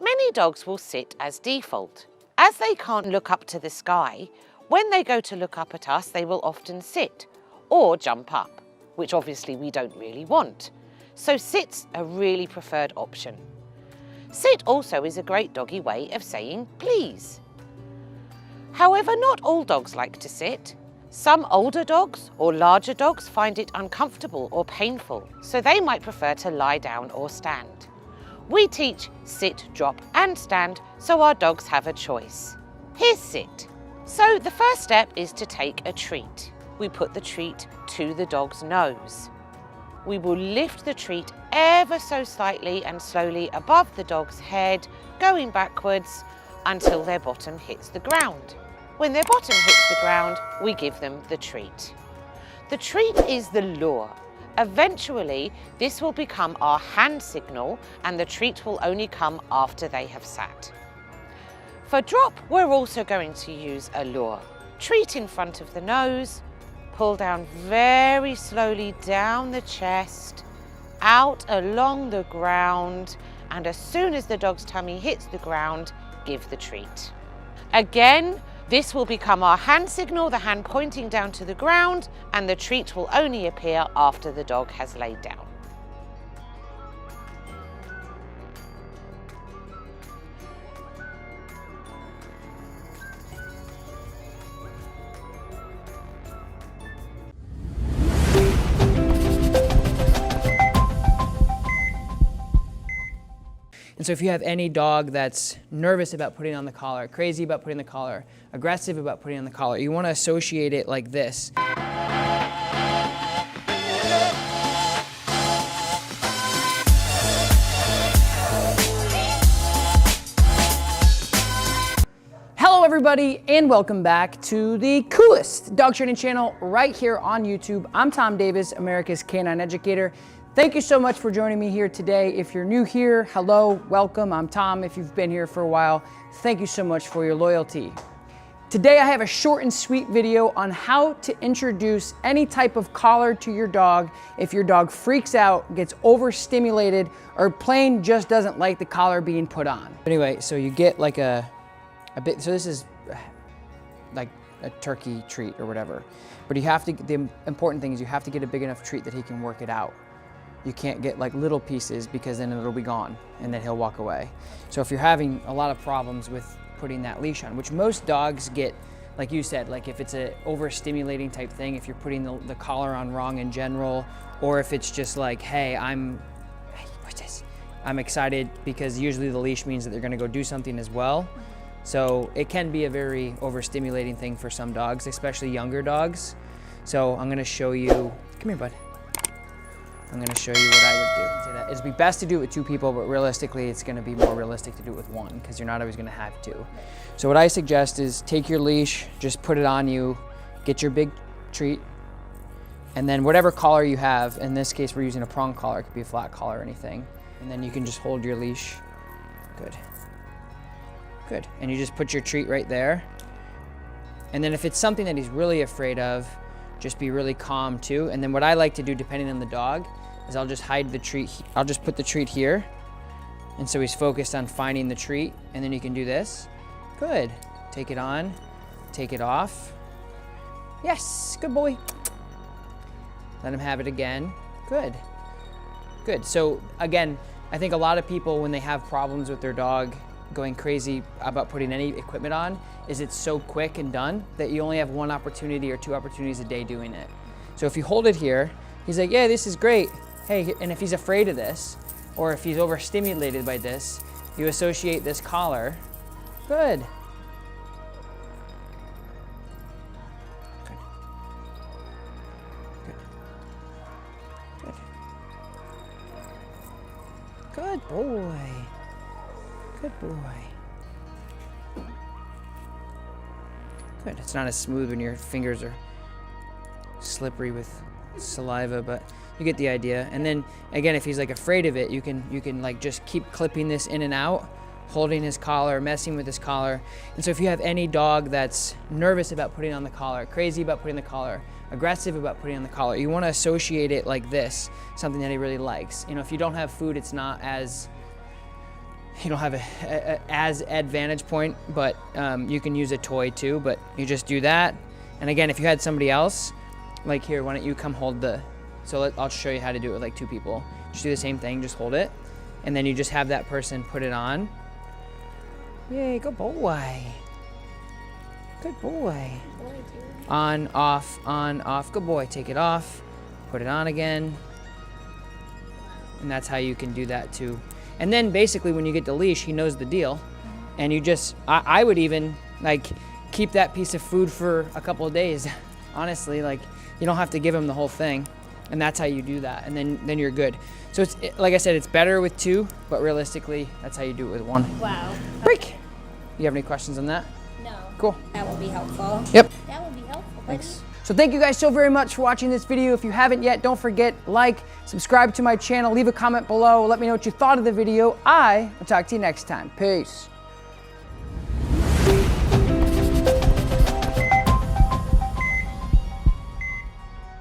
Many dogs will sit as default. As they can't look up to the sky, when they go to look up at us, they will often sit or jump up, which obviously we don't really want. So sit's a really preferred option. Sit also is a great doggy way of saying please. However, not all dogs like to sit. Some older dogs or larger dogs find it uncomfortable or painful, so they might prefer to lie down or stand. We teach sit, drop and stand so our dogs have a choice. Here's sit. So the first step is to take a treat. We put the treat to the dog's nose. We will lift the treat ever so slightly and slowly above the dog's head, going backwards until their bottom hits the ground. When their bottom hits the ground, we give them the treat. The treat is the lure. Eventually, this will become our hand signal and the treat will only come after they have sat. For drop, we're also going to use a lure. Treat in front of the nose, pull down very slowly down the chest, out along the ground, and as soon as the dog's tummy hits the ground, give the treat. Again, this will become our hand signal, the hand pointing down to the ground, and the treat will only appear after the dog has laid down. And so if you have any dog that's nervous about putting on the collar, crazy about putting the collar, aggressive about putting on the collar, you want to associate it like this. Hello everybody and welcome back to the coolest dog training channel right here on YouTube. I'm Tom Davis, America's Canine Educator. Thank you so much for joining me here today. If you're new here, hello, welcome. I'm Tom. If you've been here for a while, thank you so much for your loyalty. Today I have a short and sweet video on how to introduce any type of collar to your dog if your dog freaks out, gets overstimulated, or plain just doesn't like the collar being put on. Anyway, so you get like a bit, so this is like a turkey treat or whatever, but you have to, the important thing is you have to get a big enough treat that he can work it out. You can't get like little pieces because then it'll be gone and then he'll walk away. So if you're having a lot of problems with putting that leash on, which most dogs get, like you said, like if it's a overstimulating type thing, if you're putting the collar on wrong in general, or if it's just like, hey, I'm excited, because usually the leash means that they're gonna go do something as well. So it can be a very overstimulating thing for some dogs, especially younger dogs. So I'm gonna show you, come here, bud. I'm gonna show you what I would do. It'd be best to do it with two people, but realistically, it's gonna be more realistic to do it with one because you're not always gonna have two. So what I suggest is take your leash, just put it on you, get your big treat, and then whatever collar you have, in this case, we're using a prong collar, it could be a flat collar or anything, and then you can just hold your leash. Good. Good. And you just put your treat right there. And then if it's something that he's really afraid of, just be really calm too. And then what I like to do, depending on the dog, is I'll just hide the treat. I'll just put the treat here. And so he's focused on finding the treat. And then you can do this. Good. Take it on, take it off. Yes, good boy. Let him have it again. Good. Good. So again, I think a lot of people, when they have problems with their dog going crazy about putting any equipment on, is it's so quick and done that you only have one opportunity or two opportunities a day doing it. So if you hold it here, he's like, yeah, this is great. Hey, and if he's afraid of this, or if he's overstimulated by this, you associate this collar. Good. Good. Good. Good. Good boy. Good boy. Good. It's not as smooth when your fingers are slippery with saliva, but you get the idea. And then again, if he's like afraid of it, you can like just keep clipping this in and out, holding his collar, messing with his collar. And so if you have any dog that's nervous about putting on the collar, crazy about putting the collar, aggressive about putting on the collar, you want to associate it like this, something that he really likes. You know, if you don't have food, it's not as you don't have a as advantage point, but you can use a toy too, but you just do that. And again, if you had somebody else, like here, why don't you come hold I'll show you how to do it with like 2 people. Just do the same thing, just hold it. And then you just have that person put it on. Yay, good boy. Good boy. On, off, good boy. Take it off, put it on again. And that's how you can do that too. And then basically when you get the leash, he knows the deal. And you just, I would even like keep that piece of food for a couple of days. Honestly, like you don't have to give him the whole thing. And that's how you do that. And then you're good. So it's, like I said, it's better with 2, but realistically, that's how you do it with 1. Wow. Break. You have any questions on that? No. Cool. That will be helpful. Yep. That will be helpful. Buddy. Thanks. So thank you guys so very much for watching this video. If you haven't yet, don't forget, like, subscribe to my channel, leave a comment below, let me know what you thought of the video. I will talk to you next time. Peace.